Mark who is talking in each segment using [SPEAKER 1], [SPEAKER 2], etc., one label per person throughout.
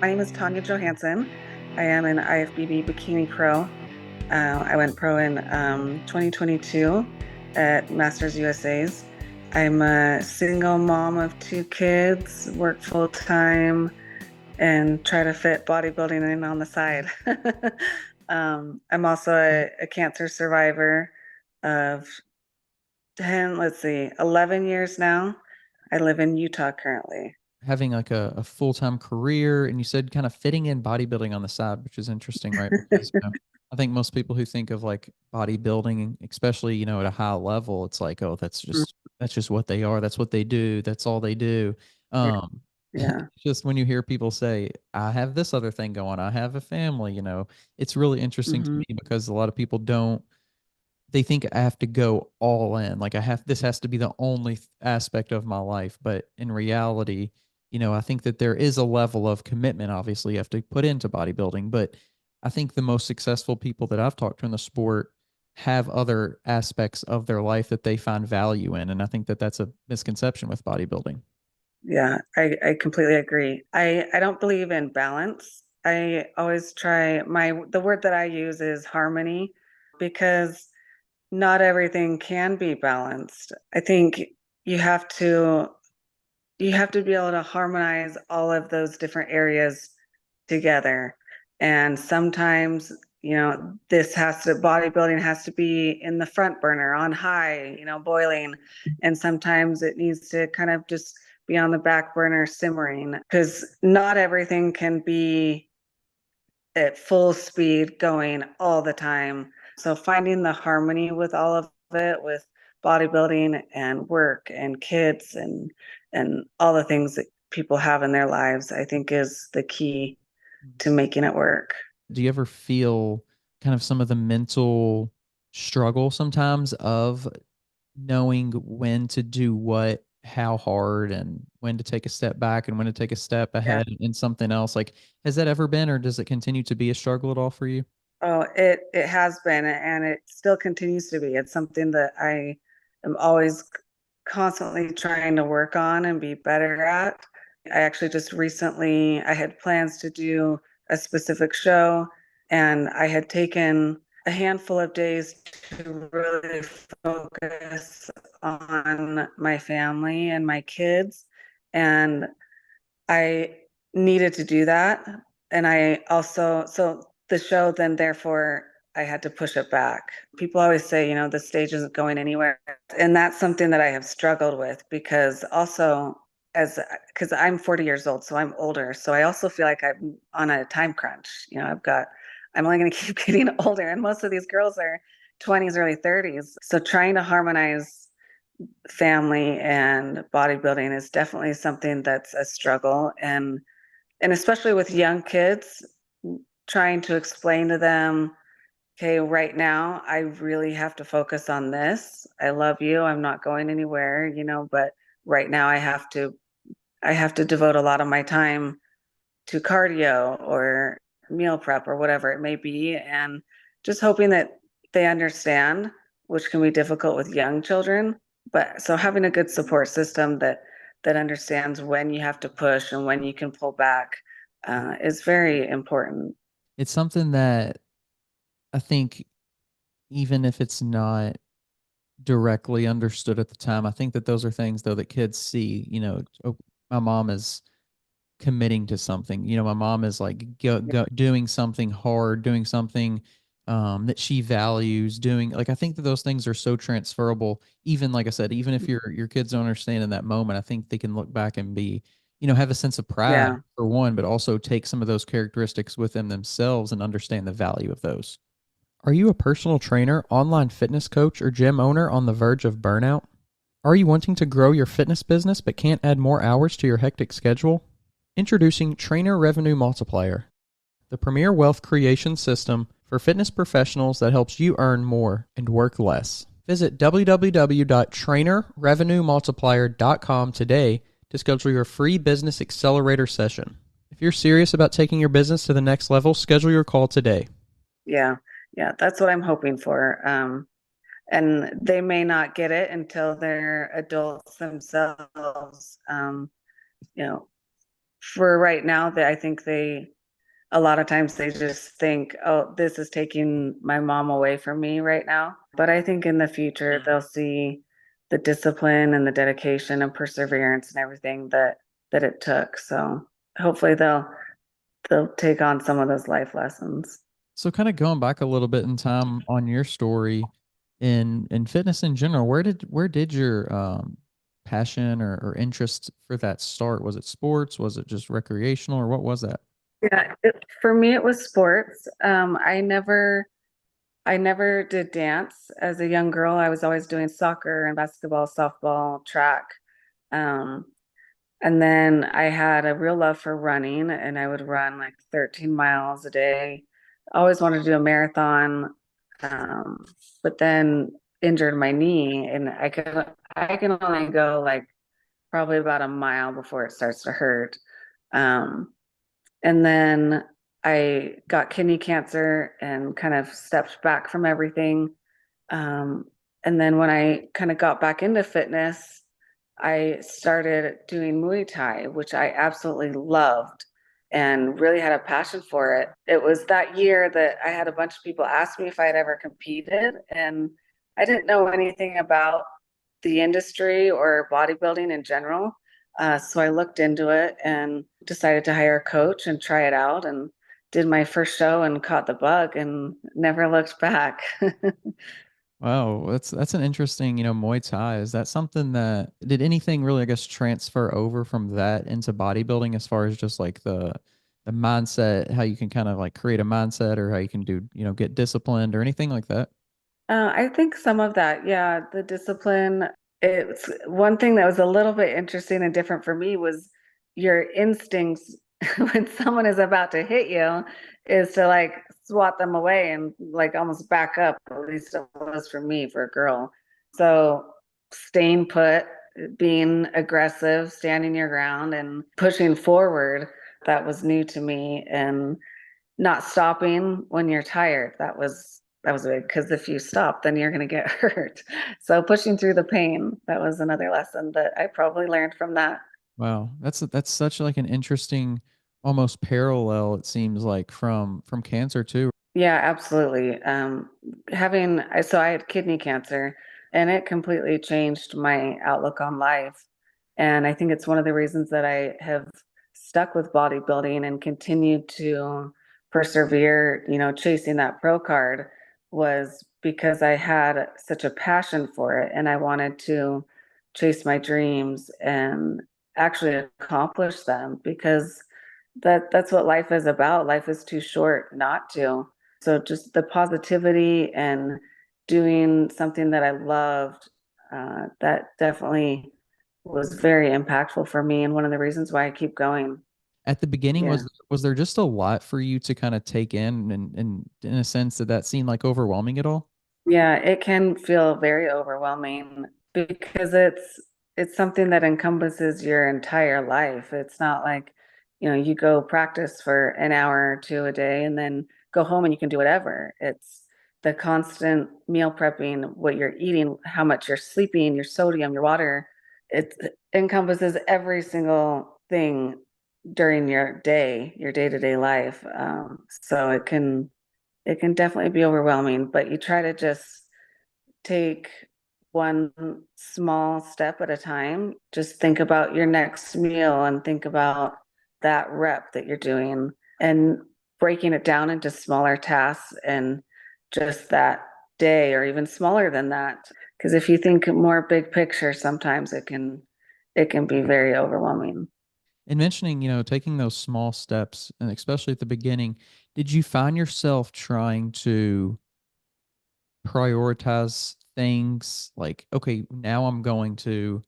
[SPEAKER 1] My name is Tanya Johansen. I am an IFBB Bikini Pro. I went pro in 2022 at Masters USA's. I'm a single mom of two kids, work full time, and try to fit bodybuilding in on the side. I'm also a cancer survivor of 11 years now. I live in Utah currently.
[SPEAKER 2] Having like a full-time career, and you said kind of fitting in bodybuilding on the side, which is interesting, right? Because I think most people who think of like bodybuilding, especially at a high level, it's like, oh, that's just what they are, that's what they do, that's all they do. um
[SPEAKER 1] Yeah.
[SPEAKER 2] just when you hear people say, I have this other thing going, I have a family, it's really interesting to
[SPEAKER 1] Hmm.
[SPEAKER 2] me because a lot of people don't, they think I have to go all in. Like this has to be the only aspect of my life. But in reality, I think that there is a level of commitment, obviously, you have to put into bodybuilding. But I think the most successful people that I've talked to in the sport have other aspects of their life that they find value in. And I think that that's a misconception with bodybuilding.
[SPEAKER 1] Yeah, I completely agree. I don't believe in balance. I always try the word that I use is harmony because not everything can be balanced. I think you have to you have to be able to harmonize all of those different areas together. And sometimes, bodybuilding has to be in the front burner on high, boiling. And sometimes it needs to kind of just be on the back burner simmering because not everything can be at full speed going all the time. So finding the harmony with all of it, with bodybuilding and work and kids and all the things that people have in their lives, I think is the key to making it work.
[SPEAKER 2] Do you ever feel kind of some of the mental struggle sometimes of knowing when to do what, how hard, and when to take a step back and when to take a step
[SPEAKER 1] Yeah.
[SPEAKER 2] ahead in something else? Like, has that ever been, or does it continue to be a struggle at all for you?
[SPEAKER 1] Oh, it has been, and it still continues to be. It's something that I am always constantly trying to work on and be better at. I actually just recently I had plans to do a specific show, and I had taken a handful of days to really focus on my family and my kids, and I needed to do that. And I also, so the show then, therefore, I had to push it back. People always say, the stage isn't going anywhere. And that's something that I have struggled with because also, because I'm 40 years old, so I'm older. So I also feel like I'm on a time crunch. I'm only going to keep getting older. And most of these girls are 20s, early 30s. So trying to harmonize family and bodybuilding is definitely something that's a struggle, and especially with young kids, trying to explain to them, okay, right now I really have to focus on this. I love you, I'm not going anywhere, but right now I have to devote a lot of my time to cardio or meal prep or whatever it may be, and just hoping that they understand, which can be difficult with young children. But so having a good support system that understands when you have to push and when you can pull back is very important.
[SPEAKER 2] It's something that I think, even if it's not directly understood at the time, I think that those are things though that kids see. Oh, my mom is committing to something. My mom is like doing something hard, doing something that she values doing. Like, I think that those things are so transferable. Even like I said, even if your kids don't understand in that moment, I think they can look back and be, have a sense of pride
[SPEAKER 1] Yeah.
[SPEAKER 2] for one, but also take some of those characteristics within themselves and understand the value of those. Are you a personal trainer, online fitness coach, or gym owner on the verge of burnout? Are you wanting to grow your fitness business but can't add more hours to your hectic schedule? Introducing Trainer Revenue Multiplier, the premier wealth creation system for fitness professionals that helps you earn more and work less. Visit www.trainerrevenuemultiplier.com today to schedule your free business accelerator session. If you're serious about taking your business to the next level, schedule your call today.
[SPEAKER 1] Yeah. Yeah, that's what I'm hoping for. And they may not get it until they're adults themselves, you know for right now, that I think a lot of times they just think, oh, this is taking my mom away from me right now. But I think in the future they'll see the discipline and the dedication and perseverance and everything that it took. So hopefully they'll take on some of those life lessons.
[SPEAKER 2] So kind of going back a little bit in time on your story in fitness in general, where did your passion or interest for that start? Was it sports? Was it just recreational, or what was that?
[SPEAKER 1] Yeah, for me it was sports. I never did dance as a young girl. I was always doing soccer and basketball, softball, track. Um, And then I had a real love for running, and I would run like 13 miles a day. Always wanted to do a marathon, but then injured my knee, and I can only go like probably about a mile before it starts to hurt. Um, and then I got kidney cancer and kind of stepped back from everything. Um, and then when I kind of got back into fitness, I started doing Muay Thai, which I absolutely loved and really had a passion for it. It was that year that I had a bunch of people ask me if I had ever competed, and I didn't know anything about the industry or bodybuilding in general. So I looked into it and decided to hire a coach and try it out, and did my first show and caught the bug and never looked back.
[SPEAKER 2] Wow, that's an interesting, Muay Thai. Is that something that did anything really, I guess, transfer over from that into bodybuilding as far as just like the mindset, how you can kind of like create a mindset or how you can do, get disciplined or anything like that?
[SPEAKER 1] I think some of that, yeah, the discipline. It's one thing that was a little bit interesting and different for me was your instincts when someone is about to hit you is to like swat them away and like almost back up. At least it was for me, for a girl. So staying put, being aggressive, standing your ground and pushing forward, that was new to me. And not stopping when you're tired. That was big because if you stop, then you're going to get hurt. So pushing through the pain, that was another lesson that I probably learned from that.
[SPEAKER 2] Wow, that's such like an interesting, almost parallel, it seems like from cancer too.
[SPEAKER 1] Yeah, absolutely. So I had kidney cancer and it completely changed my outlook on life. And I think it's one of the reasons that I have stuck with bodybuilding and continued to persevere, chasing that pro card was because I had such a passion for it and I wanted to chase my dreams and actually accomplish them because that's what life is about. Life is too short not to. So just the positivity and doing something that I loved, that definitely was very impactful for me and one of the reasons why I keep going.
[SPEAKER 2] At the beginning,
[SPEAKER 1] Yeah.
[SPEAKER 2] was there just a lot for you to kind of take in and in a sense that seemed like overwhelming at all?
[SPEAKER 1] Yeah, it can feel very overwhelming because it's something that encompasses your entire life. It's not like, you go practice for an hour or two a day and then go home and you can do whatever. It's the constant meal prepping, what you're eating, how much you're sleeping, your sodium, your water. It encompasses every single thing during your day, your day-to-day life. So it can definitely be overwhelming, but you try to just take one small step at a time. Just think about your next meal and think about that rep that you're doing and breaking it down into smaller tasks and just that day or even smaller than that. Because if you think more big picture, sometimes it can be very overwhelming.
[SPEAKER 2] In mentioning, taking those small steps, and especially at the beginning, did you find yourself trying to prioritize things like, okay, now I'm going to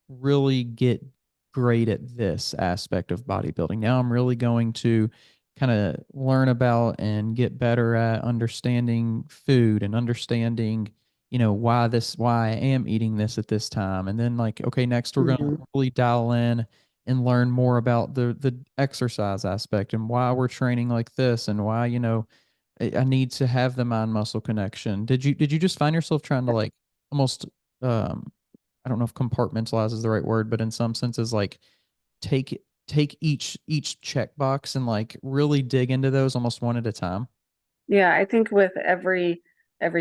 [SPEAKER 2] really get great at this aspect of bodybuilding. Now I'm really going to kind of learn about and get better at understanding food and understanding, why I am eating this at this time. And then like, okay, next we're going to
[SPEAKER 1] Mhm.
[SPEAKER 2] really dial in and learn more about the exercise aspect and why we're training like this and why, I need to have the mind muscle connection. Did you just find yourself trying to like almost um I don't know if compartmentalize is the right word, but in some senses, like take take each checkbox and like really dig into those almost one at a time?
[SPEAKER 1] Yeah, I think with every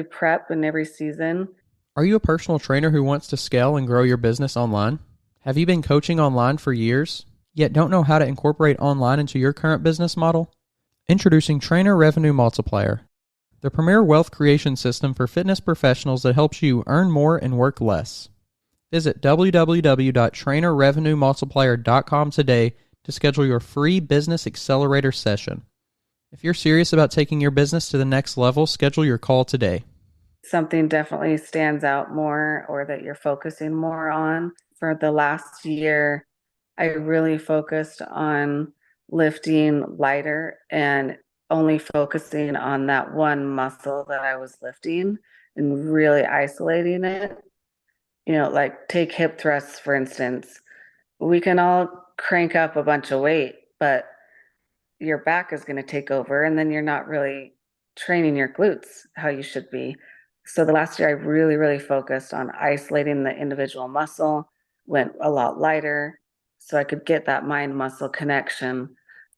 [SPEAKER 1] prep and every season.
[SPEAKER 2] Are you a personal trainer who wants to scale and grow your business online? Have you been coaching online for years, yet don't know how to incorporate online into your current business model? Introducing Trainer Revenue Multiplier, the premier wealth creation system for fitness professionals that helps you earn more and work less. Visit www.trainerrevenuemultiplier.com today to schedule your free business accelerator session. If you're serious about taking your business to the next level, schedule your call today.
[SPEAKER 1] Something definitely stands out more or that you're focusing more on. For the last year, I really focused on lifting lighter and only focusing on that one muscle that I was lifting and really isolating it. Like take hip thrusts, for instance. We can all crank up a bunch of weight, but your back is going to take over, and then you're not really training your glutes how you should be. So the last year I really, really focused on isolating the individual muscle, went a lot lighter so I could get that mind muscle connection.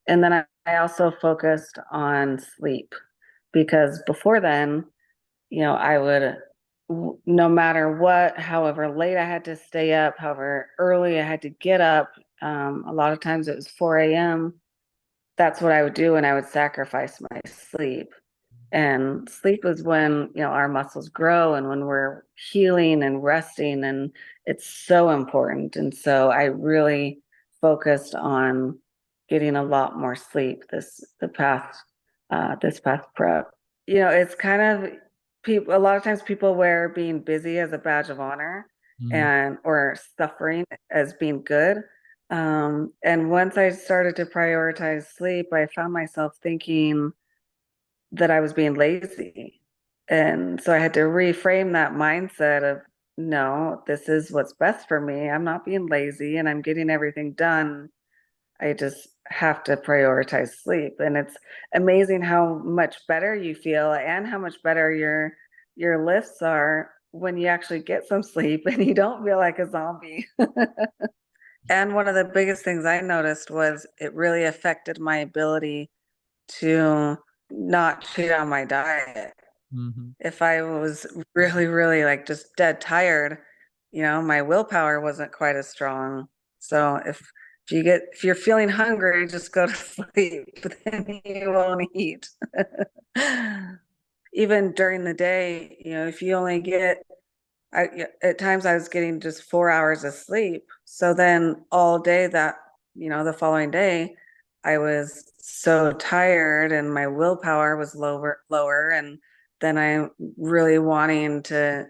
[SPEAKER 1] And then I also focused on sleep, because before then, I would, no matter what, however late I had to stay up, however early I had to get up, a lot of times it was 4 a.m. That's what I would do, and I would sacrifice my sleep. And sleep is when, our muscles grow and when we're healing and resting, and it's so important. And so I really focused on getting a lot more sleep this past prep. It's kind of people, a lot of times people wear being busy as a badge of honor,
[SPEAKER 2] Mm.
[SPEAKER 1] and or suffering as being good. And once I started to prioritize sleep, I found myself thinking that I was being lazy. And so I had to reframe that mindset of, no, this is what's best for me. I'm not being lazy and I'm getting everything done. I just have to prioritize sleep. And it's amazing how much better you feel and how much better your lifts are when you actually get some sleep and you don't feel like a zombie. And one of the biggest things I noticed was it really affected my ability to not cheat on my diet.
[SPEAKER 2] Mm-hmm.
[SPEAKER 1] If I was really, really like just dead tired, my willpower wasn't quite as strong. So if you're feeling hungry, just go to sleep, then you won't eat. Even during the day, if you only get at times I was getting just 4 hours of sleep. So then all day the following day, I was so tired and my willpower was lower. And then I'm really wanting to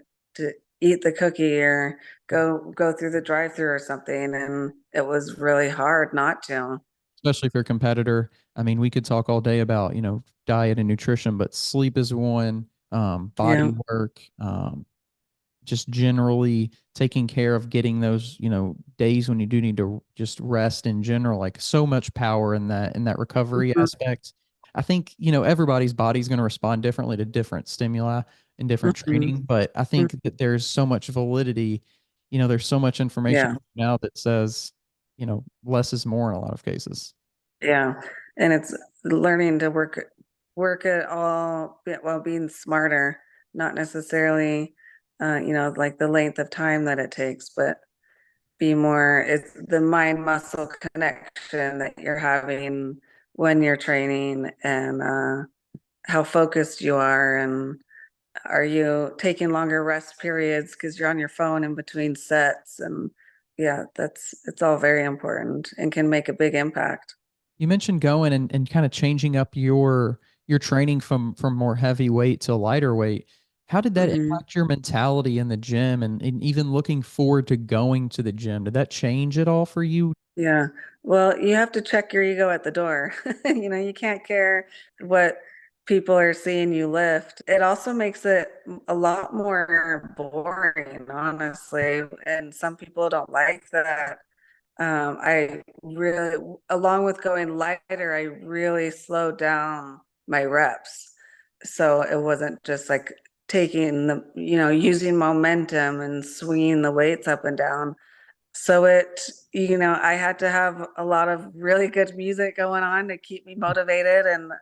[SPEAKER 1] eat the cookie or go through the drive-through or something. And it was really hard not to.
[SPEAKER 2] Especially if you're a competitor. I mean, we could talk all day about, diet and nutrition, but sleep is one,
[SPEAKER 1] Yeah.
[SPEAKER 2] body work, just generally taking care of getting those, days when you do need to just rest in general, like so much power in that recovery
[SPEAKER 1] Mhm.
[SPEAKER 2] aspect. I think, everybody's body's going to respond differently to different stimuli and different
[SPEAKER 1] Mhm.
[SPEAKER 2] training, but I
[SPEAKER 1] Mhm.
[SPEAKER 2] think that there's so much validity, there's so much information
[SPEAKER 1] Yeah.
[SPEAKER 2] now that says, less is more in a lot of cases.
[SPEAKER 1] Yeah, and it's learning to work it all while being smarter, not necessarily, like the length of time that it takes, but be more. It's the mind muscle connection that you're having when you're training, and how focused you are, and are you taking longer rest periods because you're on your phone in between sets, and yeah, it's all very important and can make a big impact.
[SPEAKER 2] You mentioned going and kind of changing up your training from more heavy weight to lighter weight. How did that
[SPEAKER 1] Mhm.
[SPEAKER 2] impact your mentality in the gym and even looking forward to going to the gym? Did that change at all for you?
[SPEAKER 1] Yeah. Well, you have to check your ego at the door. You can't care what people are seeing you lift. It also makes it a lot more boring, honestly. And some people don't like that. I really, along with going lighter, I really slowed down my reps. So it wasn't just like taking using momentum and swinging the weights up and down. So I had to have a lot of really good music going on to keep me motivated, and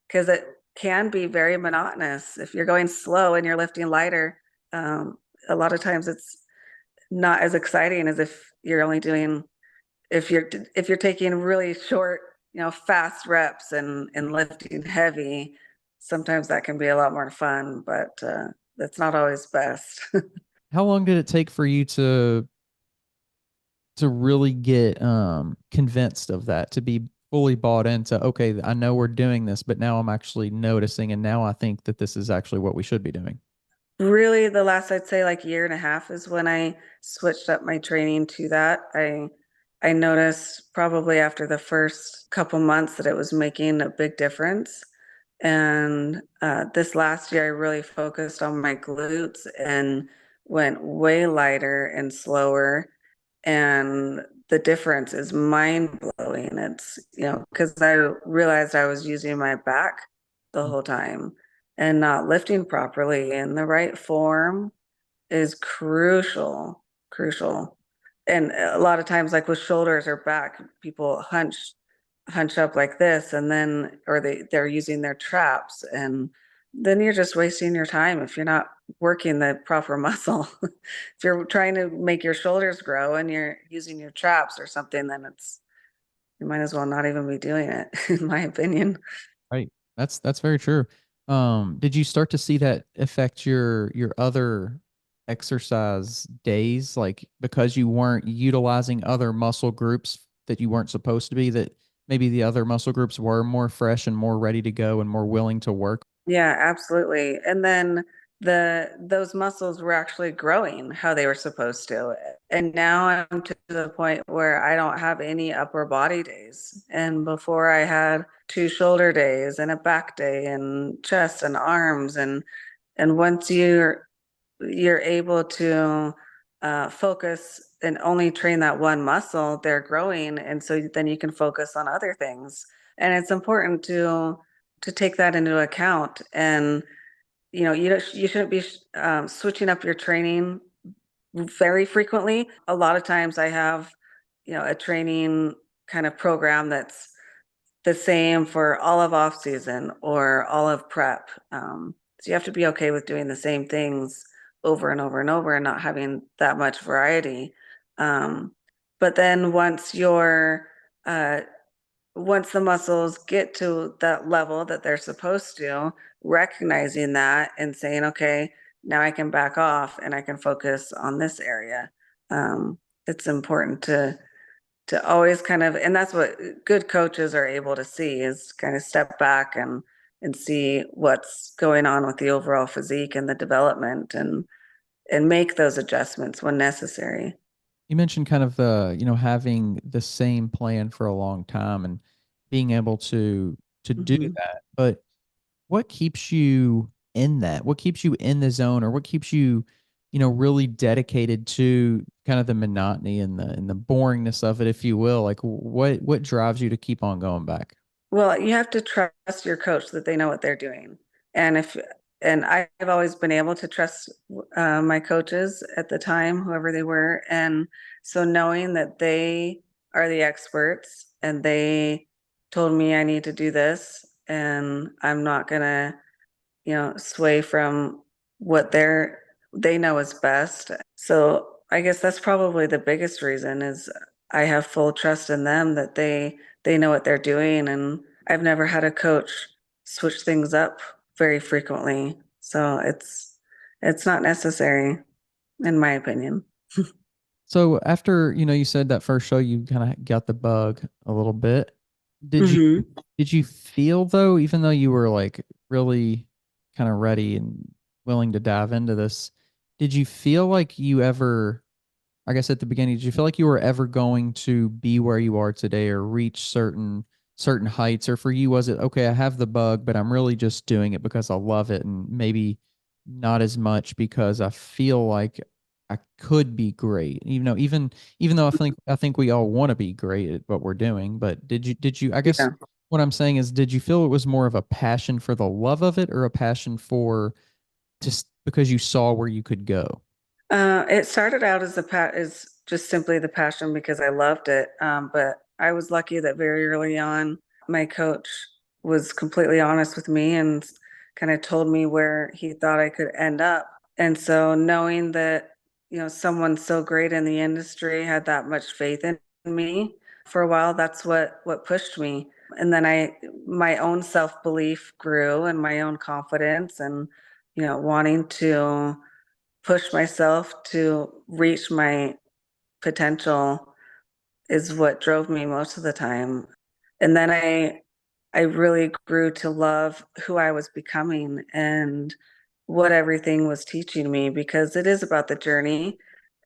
[SPEAKER 1] because it can be very monotonous if you're going slow and you're lifting lighter. Um, a lot of times it's not as exciting as if you're only doing if you're taking really short, fast reps and lifting heavy. Sometimes that can be a lot more fun, but that's not always best.
[SPEAKER 2] How long did it take for you to really get convinced of that, to be fully bought into, okay, I know we're doing this, but now I'm actually noticing, and now I think that this is actually what we should be doing?
[SPEAKER 1] Really, the last, I'd say, like, year and a half is when I switched up my training to that. I noticed probably after the first couple months that it was making a big difference. And this last year, I really focused on my glutes and went way lighter and slower. And the difference is mind blowing. It's, because I realized I was using my back the whole time and not lifting properly. And the right form is crucial, crucial. And a lot of times, like with shoulders or back, people hunch up like this, and then or they're using their traps, and then you're just wasting your time if you're not working the proper muscle. If you're trying to make your shoulders grow and you're using your traps or something, then you might as well not even be doing it, in my opinion.
[SPEAKER 2] Right. That's very true. Did you start to see that affect your other exercise days, like because you weren't utilizing other muscle groups that you weren't supposed to be, that maybe the other muscle groups were more fresh and more ready to go and more willing to work?
[SPEAKER 1] Yeah, absolutely. And then those muscles were actually growing how they were supposed to. And now I'm to the point where I don't have any upper body days. And before I had two shoulder days and a back day and chest and arms, and once you're able to focus and only train that one muscle, they're growing, and so then you can focus on other things. And it's important to take that into account. And you shouldn't be switching up your training very frequently. A lot of times I have a training kind of program that's the same for all of off season or all of prep. So you have to be okay with doing the same things over and over and over and not having that much variety. Um, but then uh, once the muscles get to that level that they're supposed to, recognizing that and saying, okay, now I can back off and I can focus on this area. Um, it's important to always kind of, and that's what good coaches are able to see, is kind of step back and see what's going on with the overall physique and the development, and make those adjustments when necessary.
[SPEAKER 2] You mentioned kind of having the same plan for a long time and being able to do
[SPEAKER 1] Hmm.
[SPEAKER 2] that. But what keeps you in that? What keeps you in the zone, or what keeps you, really dedicated to kind of the monotony and the boringness of it, if you will? Like what drives you to keep on going back?
[SPEAKER 1] Well, you have to trust your coach that they know what they're doing. And if and I've always been able to trust my coaches at the time, whoever they were. And so knowing that they are the experts and they told me I need to do this, and I'm not gonna, sway from what they know is best. So I guess that's probably the biggest reason, is I have full trust in them that they know what they're doing, and I've never had a coach switch things up very frequently. So it's not necessary, in my opinion.
[SPEAKER 2] So after, you said that first show, you kind of got the bug a little bit. Did you
[SPEAKER 1] Hmm.
[SPEAKER 2] did you feel though, even though you were like really kind of ready and willing to dive into this, did you feel like you ever, I guess at the beginning, did you feel like you were ever going to be where you are today or reach certain heights? Or for you, was it okay, I have the bug, but I'm really just doing it because I love it, and maybe not as much because I feel like I could be great, even though I think we all want to be great at what we're doing. But did you, I guess
[SPEAKER 1] Yeah.
[SPEAKER 2] what I'm saying is, did you feel it was more of a passion for the love of it, or a passion for just because you saw where you could go?
[SPEAKER 1] It started out as just simply the passion because I loved it. But I was lucky that very early on, my coach was completely honest with me and kind of told me where he thought I could end up. And so knowing that, someone so great in the industry had that much faith in me for a while, that's what pushed me. And then my own self-belief grew and my own confidence and, wanting to push myself to reach my potential is what drove me most of the time. And then I really grew to love who I was becoming and what everything was teaching me because it is about the journey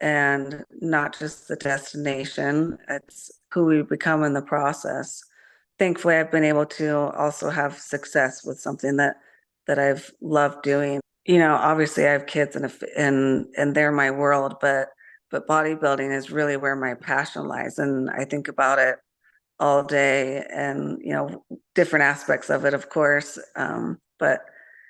[SPEAKER 1] and not just the destination. It's who we become in the process. Thankfully, I've been able to also have success with something that I've loved doing. Obviously I have kids and they're my world, but bodybuilding is really where my passion lies. And I think about it all day and, different aspects of it, of course. But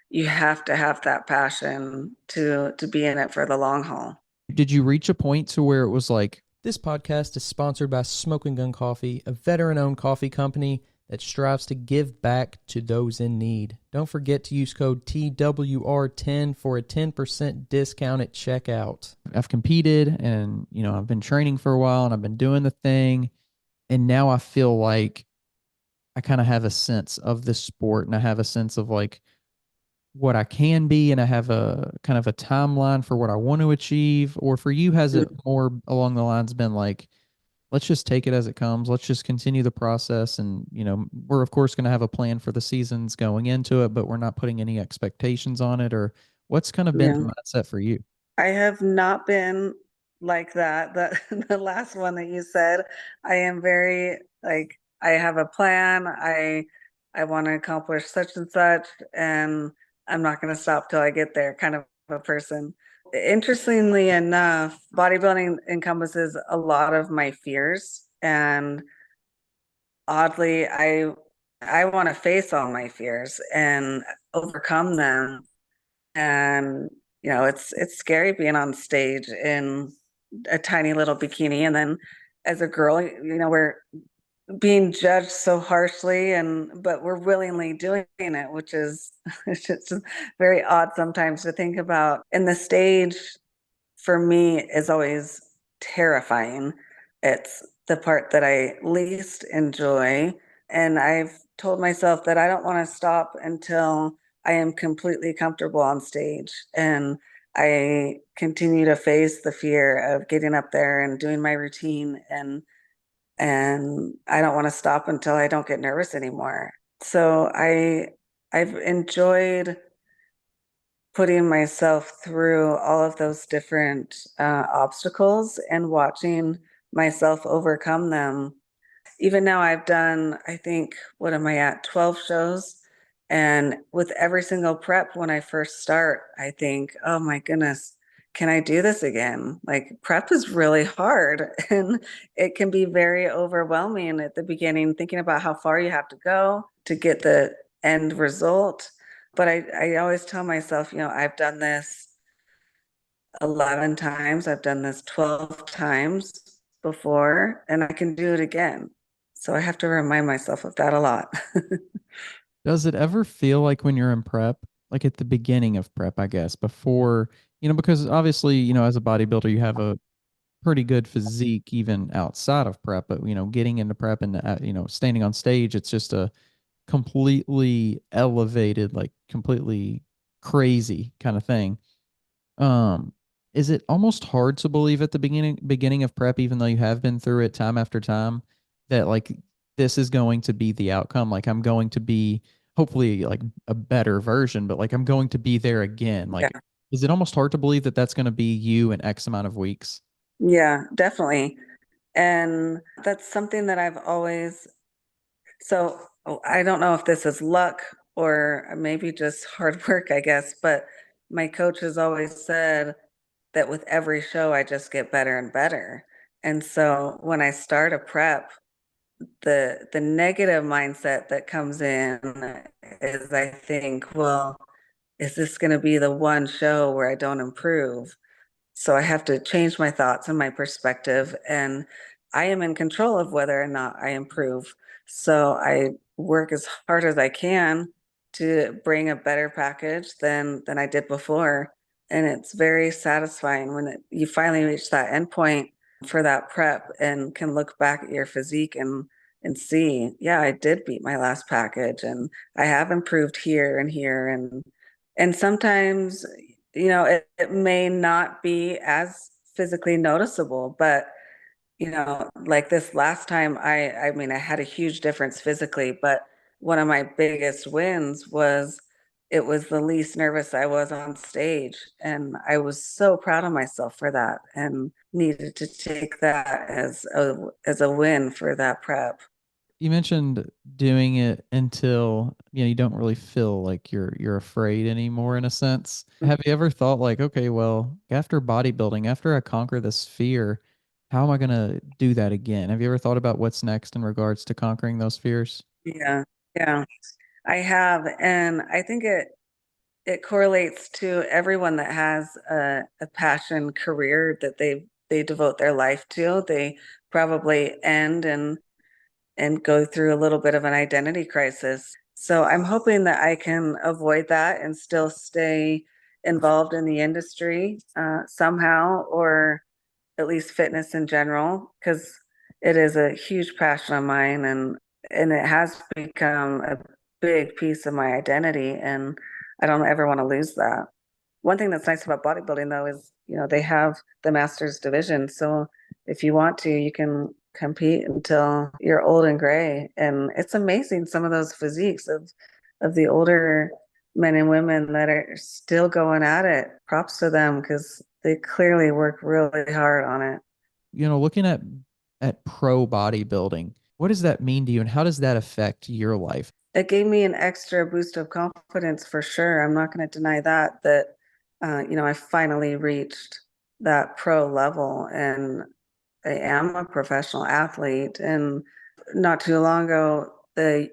[SPEAKER 1] you have to have that passion to be in it for the long haul.
[SPEAKER 2] Did you reach a point to where it was like,
[SPEAKER 3] This podcast is sponsored by Smoking Gun Coffee, a veteran-owned coffee company that strives to give back to those in need. Don't forget to use code TWR10 for a 10% discount at checkout.
[SPEAKER 2] I've competed and, I've been training for a while and I've been doing the thing. And now I feel like I kind of have a sense of the sport and I have a sense of like what I can be and I have a kind of a timeline for what I want to achieve? Or for you, has it more along the lines been like, let's just take it as it comes. Let's just continue the process. And, we're of course going to have a plan for the seasons going into it, but we're not putting any expectations on it. Or what's kind of been the mindset for you?
[SPEAKER 1] I have not been like that. The last one that you said, I am very like I have a plan. I want to accomplish such and such, and I'm not going to stop till I get there kind of a person. Interestingly enough, bodybuilding encompasses a lot of my fears, and oddly, I want to face all my fears and overcome them. And it's scary being on stage in a tiny little bikini, and then as a girl, we're being judged so harshly, but we're willingly doing it, which is it's just very odd sometimes to think about. And the stage for me is always terrifying. It's the part that I least enjoy. And I've told myself that I don't want to stop until I am completely comfortable on stage. And I continue to face the fear of getting up there and doing my routine, and I don't want to stop until I don't get nervous anymore. So I've enjoyed putting myself through all of those different obstacles and watching myself overcome them. Even now, I've done, I think, what am I at? 12 shows. And with every single prep, when I first start, I think, oh my goodness, can I do this again? Like, prep is really hard and it can be very overwhelming at the beginning, thinking about how far you have to go to get the end result. But I always tell myself, I've done this 11 times, I've done this 12 times before, and I can do it again. So I have to remind myself of that a lot.
[SPEAKER 2] Does it ever feel like when you're in prep, like at the beginning of prep, I guess, before, because obviously, as a bodybuilder, you have a pretty good physique even outside of prep, but, getting into prep and, standing on stage, it's just a completely elevated, like completely crazy kind of thing. Um, is it almost hard to believe at the beginning of prep, even though you have been through it time after time, that like this is going to be the outcome? Like I'm going to be hopefully like a better version, but like I'm going to be there again. Like,
[SPEAKER 1] Yeah.
[SPEAKER 2] is it almost hard to believe that that's going to be you in X amount of weeks?
[SPEAKER 1] Yeah, definitely. And that's something that I've always, so I don't know if this is luck or maybe just hard work, I guess, but my coach has always said that with every show, I just get better and better. And so when I start a prep, the negative mindset that comes in is I think, well, is this going to be the one show where I don't improve? So I have to change my thoughts and my perspective, and I am in control of whether or not I improve. So I work as hard as I can to bring a better package than I did before. And it's very satisfying when you finally reach that endpoint for that prep and can look back at your physique and see, yeah, I did beat my last package and I have improved here and here. And sometimes, it may not be as physically noticeable, but like this last time, I mean, I had a huge difference physically, but one of my biggest wins was it was the least nervous I was on stage. And I was so proud of myself for that and needed to take that as a win for that prep.
[SPEAKER 2] You mentioned doing it until, you don't really feel like you're afraid anymore in a sense. Have you ever thought like, okay, well, after bodybuilding, after I conquer this fear, how am I going to do that again? Have you ever thought about what's next in regards to conquering those fears?
[SPEAKER 1] Yeah, yeah, I have. And I think it correlates to everyone that has a passion career that they devote their life to. They probably end and go through a little bit of an identity crisis. So I'm hoping that I can avoid that and still stay involved in the industry somehow, or at least fitness in general, because it is a huge passion of mine, and it has become a big piece of my identity, and I don't ever want to lose that. One thing that's nice about bodybuilding though is, they have the masters division. So if you want to, you can compete until you're old and gray. And it's amazing some of those physiques of the older men and women that are still going at it. Props to them because they clearly work really hard on it.
[SPEAKER 2] Looking at pro bodybuilding, what does that mean to you and how does that affect your life?
[SPEAKER 1] It gave me an extra boost of confidence for sure. I'm not going to deny that I finally reached that pro level and I am a professional athlete. And not too long ago, the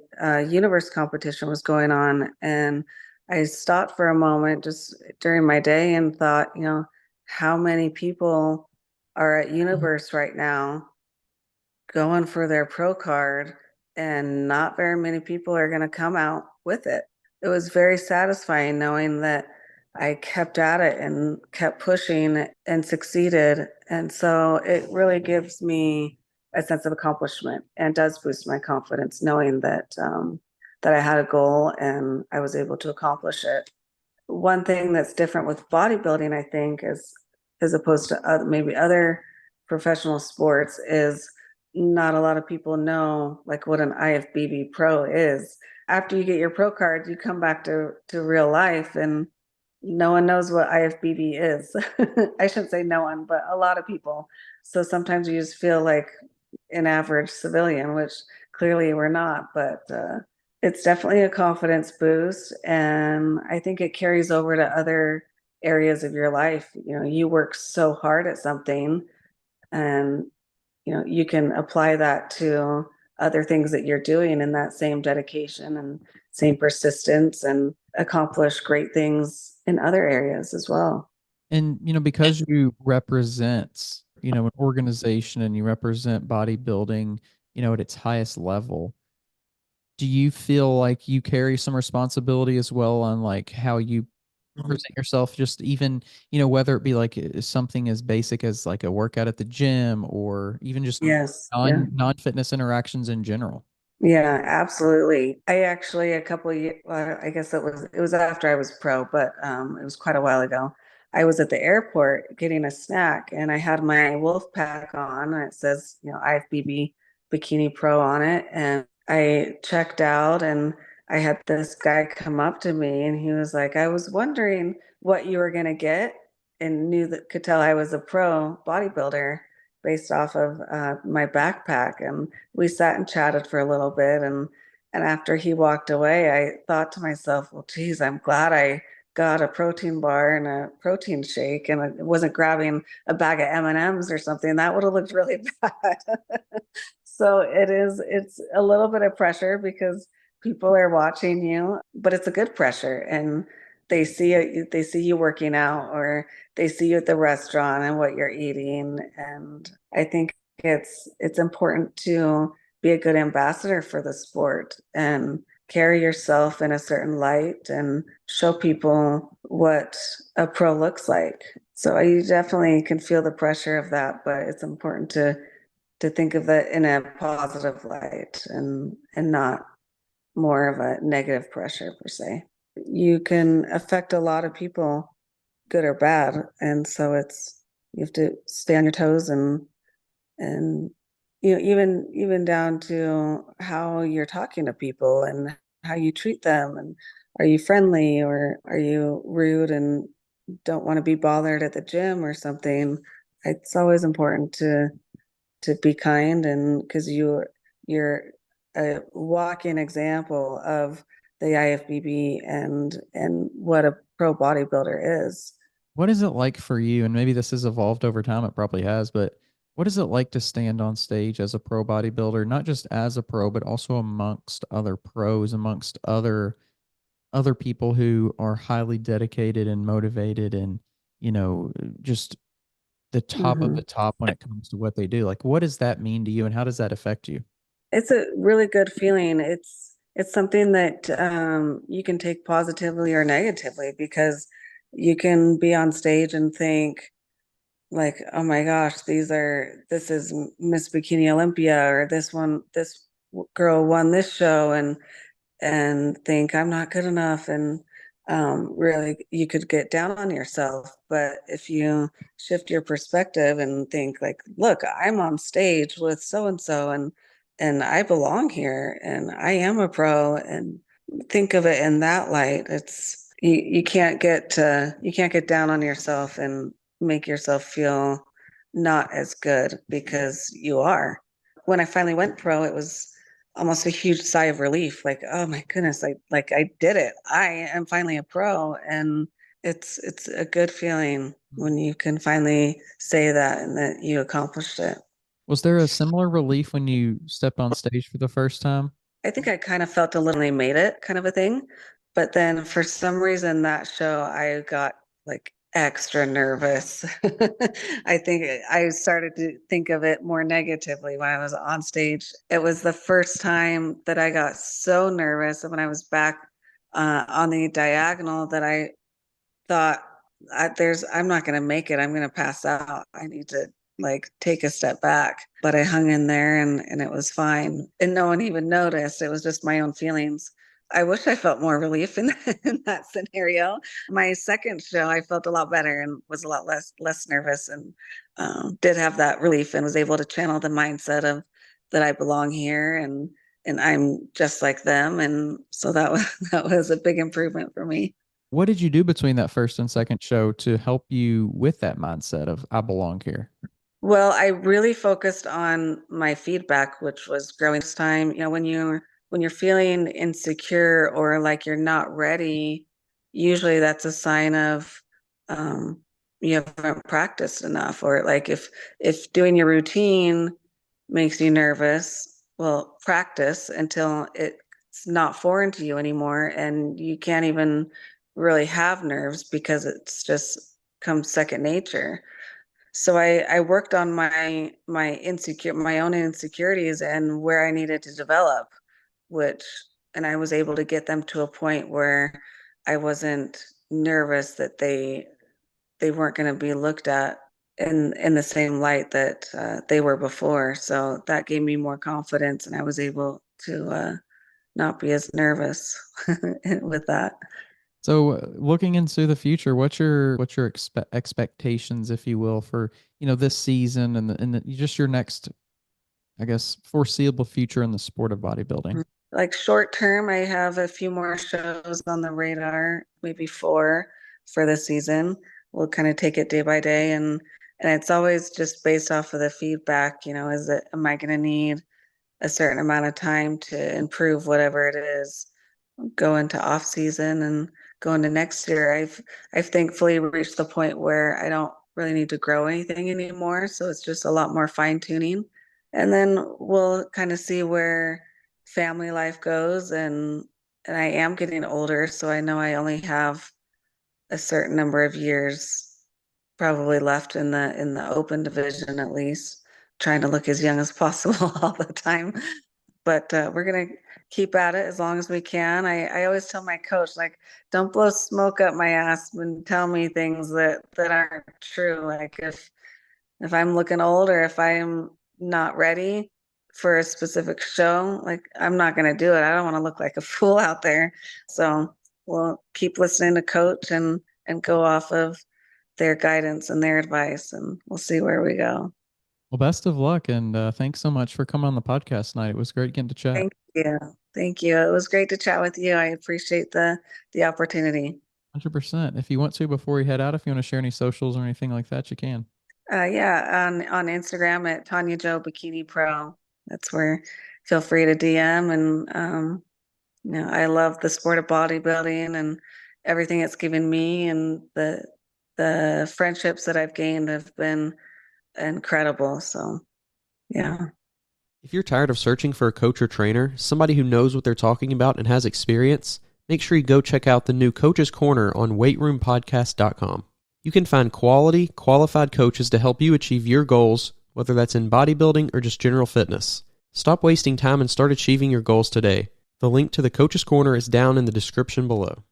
[SPEAKER 1] universe competition was going on, and I stopped for a moment just during my day and thought, how many people are at universe right now going for their pro card, and not very many people are going to come out with it. It was very satisfying knowing that I kept at it and kept pushing and succeeded. And so it really gives me a sense of accomplishment and does boost my confidence knowing that I had a goal and I was able to accomplish it. One thing that's different with bodybuilding, I think, is as opposed to maybe other professional sports, is not a lot of people know like what an IFBB Pro is. After you get your pro card, you come back to real life, and no one knows what IFBB is. I shouldn't say no one, but a lot of people. So sometimes you just feel like an average civilian, which clearly we're not. But it's definitely a confidence boost, and I think it carries over to other areas of your life. You work so hard at something, and you can apply that to other things that you're doing in that same dedication and same persistence, and accomplish great things in other areas as well.
[SPEAKER 2] And, because you represent, an organization and you represent bodybuilding, at its highest level, do you feel like you carry some responsibility as well on like how you present yourself, just even, whether it be like something as basic as like a workout at the gym or even just
[SPEAKER 1] Yes. Yeah.
[SPEAKER 2] non-fitness interactions in general?
[SPEAKER 1] Yeah, absolutely. I actually a couple of years, well, I guess it was after I was pro, but it was quite a while ago. I was at the airport getting a snack, and I had my wolf pack on, and it says, IFBB Bikini Pro on it. And I checked out, and I had this guy come up to me, and he was like, "I was wondering what you were gonna get," and could tell I was a pro bodybuilder based off of my backpack. And we sat and chatted for a little bit, and after he walked away, I thought to myself, well, geez, I'm glad I got a protein bar and a protein shake, and I wasn't grabbing a bag of M&Ms or something. That would have looked really bad. So it's a little bit of pressure because people are watching you, but it's a good pressure. And they see it, they see you working out, or they see you at the restaurant and what you're eating. And I think it's important to be a good ambassador for the sport and carry yourself in a certain light and show people what a pro looks like. So you definitely can feel the pressure of that, but it's important to think of it in a positive light and not more of a negative pressure per se. You can affect a lot of people, good or bad, and so you have to stay on your toes and even down to how you're talking to people and how you treat them, and are you friendly or are you rude and don't want to be bothered at the gym or something. It's always important to be kind, and because you're a walking example of the IFBB and what a pro bodybuilder is.
[SPEAKER 2] What is it like for you? And maybe this has evolved over time. It probably has, but what is it like to stand on stage as a pro bodybuilder, not just as a pro, but also amongst other pros, amongst other people who are highly dedicated and motivated and, just the top of
[SPEAKER 1] Mm-hmm.
[SPEAKER 2] the top when it comes to what they do? Like, what does that mean to you and how does that affect you?
[SPEAKER 1] It's a really good feeling. It's something that you can take positively or negatively, because you can be on stage and think like, oh my gosh, this is Miss Bikini Olympia, or this girl won this show, and think I'm not good enough, and really you could get down on yourself. But if you shift your perspective and think like, look, I'm on stage with so and so, and I belong here and I am a pro, and think of it in that light. You you can't get down on yourself and make yourself feel not as good, because you are. When I finally went pro, it was almost a huge sigh of relief, like, oh my goodness, I did it, I am finally a pro. And it's a good feeling when you can finally say that and that you accomplished it.
[SPEAKER 2] Was there a similar relief when you stepped on stage for the first time?
[SPEAKER 1] I think I kind of felt a little they made it kind of a thing, but then for some reason that show I got like extra nervous. I think I started to think of it more negatively when I was on stage. It was the first time that I got so nervous when I was back on the diagonal that I thought, I'm not going to make it. I'm going to pass out. I need to like take a step back. But I hung in there, and it was fine. And no one even noticed. It was just my own feelings. I wish I felt more relief in that scenario. My second show, I felt a lot better and was a lot less nervous, and did have that relief and was able to channel the mindset of that I belong here, and I'm just like them. And so that was a big improvement for me.
[SPEAKER 2] What did you do between that first and second show to help you with that mindset of I belong here?
[SPEAKER 1] Well, I really focused on my feedback, which was growing this time. When you're feeling insecure or like you're not ready, usually that's a sign of um, you haven't practiced enough. Or like if doing your routine makes you nervous, well, practice until it's not foreign to you anymore, and you can't even really have nerves because it's just comes second nature. So I worked on my own insecurities and where I needed to develop, which and I was able to get them to a point where I wasn't nervous that they weren't going to be looked at in the same light that they were before. So that gave me more confidence, and I was able to not be as nervous with that.
[SPEAKER 2] So, looking into the future, what's your expectations, if you will, for this season and just your next, I guess, foreseeable future in the sport of bodybuilding?
[SPEAKER 1] Like short term, I have a few more shows on the radar, maybe four for the season. We'll kind of take it day by day, and it's always just based off of the feedback. Am I going to need a certain amount of time to improve whatever it is, go into off season and go into next year. I've thankfully reached the point where I don't really need to grow anything anymore. So it's just a lot more fine tuning. And then we'll kind of see where family life goes, and I am getting older, so I know I only have a certain number of years probably left in the open division, at least, trying to look as young as possible all the time. But we're gonna keep at it as long as we can. I always tell my coach, like, don't blow smoke up my ass and tell me things that aren't true. Like if I'm looking old or if I'm not ready for a specific show, like, I'm not gonna do it. I don't want to look like a fool out there. So we'll keep listening to coach and go off of their guidance and their advice, and we'll see where we go.
[SPEAKER 2] Well, best of luck, and thanks so much for coming on the podcast tonight. It was great getting to chat.
[SPEAKER 1] Thank you. Thank you. It was great to chat with you. I appreciate the opportunity.
[SPEAKER 2] 100%. If you want to, before we head out, if you want to share any socials or anything like that, you can.
[SPEAKER 1] Yeah, on Instagram at tanyajobikinipro. That's where, feel free to DM. And I love the sport of bodybuilding and everything it's given me, and the friendships that I've gained have been incredible. So yeah.
[SPEAKER 4] If you're tired of searching for a coach or trainer, somebody who knows what they're talking about and has experience, make sure you go check out the new Coach's Corner on weightroompodcast.com. You can find quality, qualified coaches to help you achieve your goals, whether that's in bodybuilding or just general fitness. Stop wasting time and start achieving your goals today. The link to the Coach's Corner is down in the description below.